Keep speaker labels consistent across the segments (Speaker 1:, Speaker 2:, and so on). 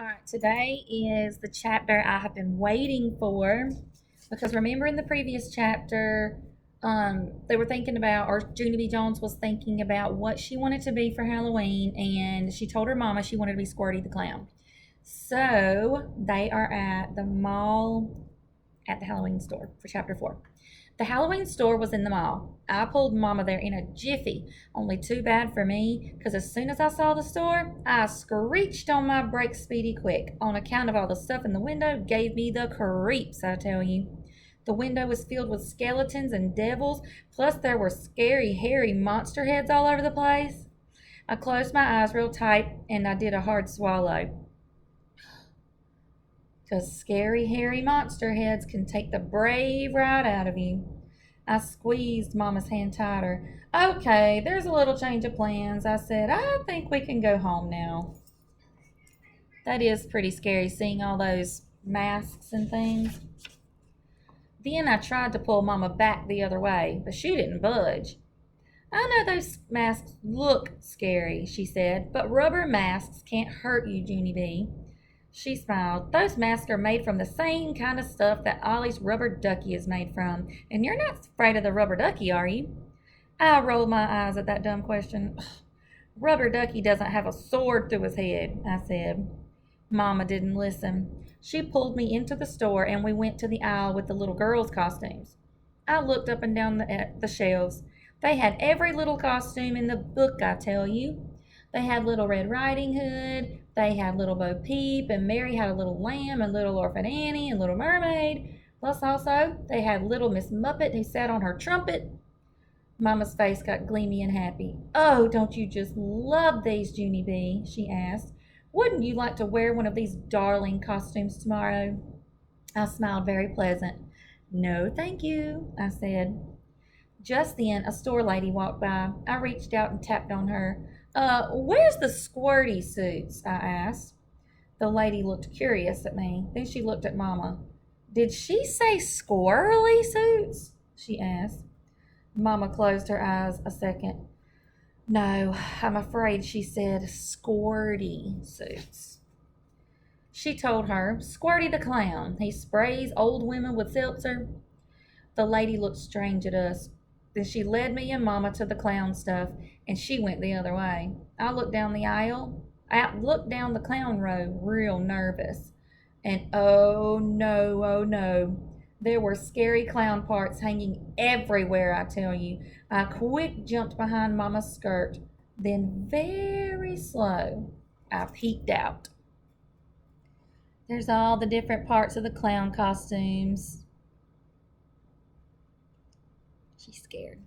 Speaker 1: All right, today is the chapter I have been waiting for because remember in the previous chapter, they were thinking about, or Junie B. Jones was thinking about what she wanted to be for Halloween, and she told her mama she wanted to be Squirty the Clown. So they are at the mall at the Halloween store for chapter 4. The Halloween store was in the mall. I pulled Mama there in a jiffy. Only too bad for me, because as soon as I saw the store, I screeched on my brakes speedy quick. On account of all the stuff in the window, gave me the creeps, I tell you. The window was filled with skeletons and devils, plus there were scary, hairy monster heads all over the place. I closed my eyes real tight and I did a hard swallow. Because scary, hairy monster heads can take the brave right out of you. I squeezed Mama's hand tighter. Okay, there's a little change of plans. I said, I think we can go home now. That is pretty scary seeing all those masks and things. Then I tried to pull Mama back the other way, but she didn't budge. I know those masks look scary, she said, but rubber masks can't hurt you, Junie B. She smiled. Those masks are made from the same kind of stuff that Ollie's rubber ducky is made from, and you're not afraid of the rubber ducky, are you? I rolled my eyes at that dumb question. Rubber ducky doesn't have a sword through his head, I said. Mama didn't listen. She pulled me into the store, and we went to the aisle with the little girls' costumes. I looked up and down the shelves. They had every little costume in the book, I tell you. They had Little Red Riding Hood, they had Little Bo Peep, and Mary had a little lamb, and Little Orphan Annie, and Little Mermaid. Plus also, they had Little Miss Muppet who sat on her trumpet. Mama's face got gleamy and happy. Oh, don't you just love these, Junie B? She asked. Wouldn't you like to wear one of these darling costumes tomorrow? I smiled very pleasant. No, thank you, I said. Just then, a store lady walked by. I reached out and tapped on her. Where's the squirty suits? I asked. The lady looked curious at me. Then she looked at Mama. Did she say squirrely suits? She asked. Mama closed her eyes a second. No, I'm afraid she said squirty suits. She told her, Squirty the Clown. He sprays old women with seltzer. The lady looked strange at us. Then she led me and Mama to the clown stuff, and she went the other way. I looked down the aisle. I looked down the clown row, real nervous. And oh no, there were scary clown parts hanging everywhere, I tell you. I quick jumped behind Mama's skirt. Then very slow, I peeked out. There's all the different parts of the clown costumes. She's scared.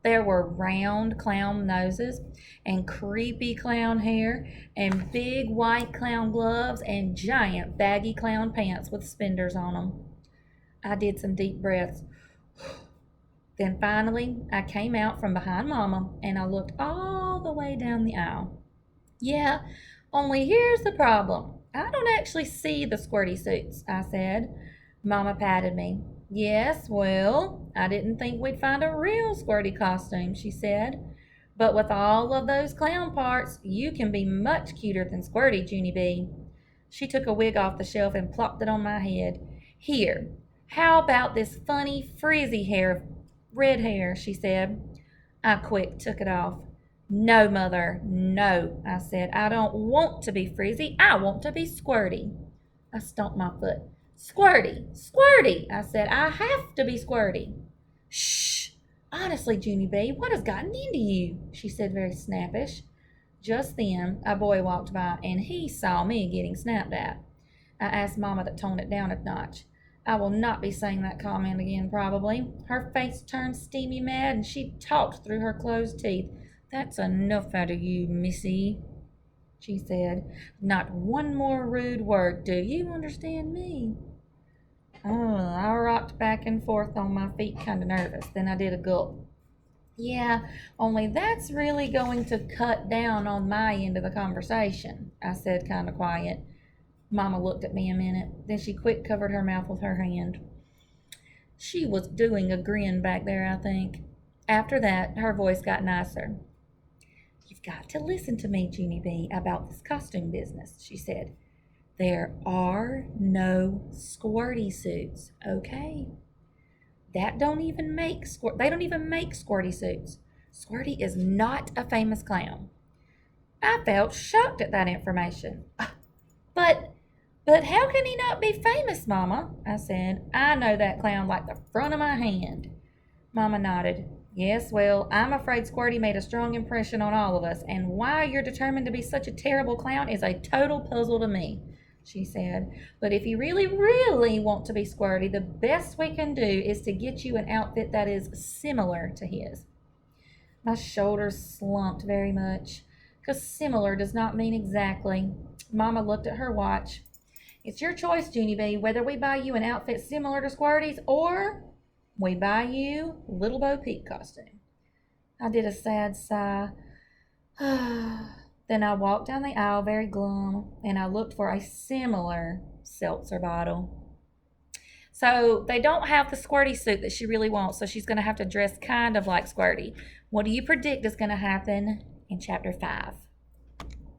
Speaker 1: There were round clown noses and creepy clown hair and big white clown gloves and giant baggy clown pants with spinders on them. I did some deep breaths. Then finally, I came out from behind Mama and I looked all the way down the aisle. Yeah, only here's the problem. I don't actually see the squirty suits, I said. Mama patted me. Yes, well, I didn't think we'd find a real squirty costume, she said. But with all of those clown parts, you can be much cuter than Squirty, Junie B. She took a wig off the shelf and plopped it on my head. Here, how about this funny, frizzy red hair, she said. I quick took it off. No, Mother, no, I said. I don't want to be frizzy. I want to be squirty. I stomped my foot. Squirty, squirty, I said. I have to be squirty. Shh. Honestly, Junie B, what has gotten into you? She said very snappish. Just then, a boy walked by, and he saw me getting snapped at. I asked Mama to tone it down a notch. I will not be saying that comment again, probably. Her face turned steamy mad, and she talked through her closed teeth. That's enough out of you, missy, she said. Not one more rude word. Do you understand me? Oh, I rocked back and forth on my feet, kind of nervous. Then I did a gulp. Yeah, only that's really going to cut down on my end of the conversation, I said, kind of quiet. Mama looked at me a minute. Then she quick covered her mouth with her hand. She was doing a grin back there, I think. After that, her voice got nicer. You've got to listen to me, Junie B, about this costume business, she said. There are no squirty suits, okay? That don't even make they don't even make squirty suits. Squirty is not a famous clown. I felt shocked at that information. But but how can he not be famous, Mama? I said. I know that clown like the front of my hand. Mama nodded. Yes, well, I'm afraid Squirty made a strong impression on all of us, and why you're determined to be such a terrible clown is a total puzzle to me, she said. But if you really, really want to be Squirty, the best we can do is to get you an outfit that is similar to his. My shoulders slumped very much, because similar does not mean exactly. Mama looked at her watch. It's your choice, Junie B, whether we buy you an outfit similar to Squirty's or we buy you Little Bo Peep costume. I did a sad sigh. Then I walked down the aisle very glum, and I looked for a similar seltzer bottle. So they don't have the Squirty suit that she really wants, so she's going to have to dress kind of like Squirty. What do you predict is going to happen in Chapter 5?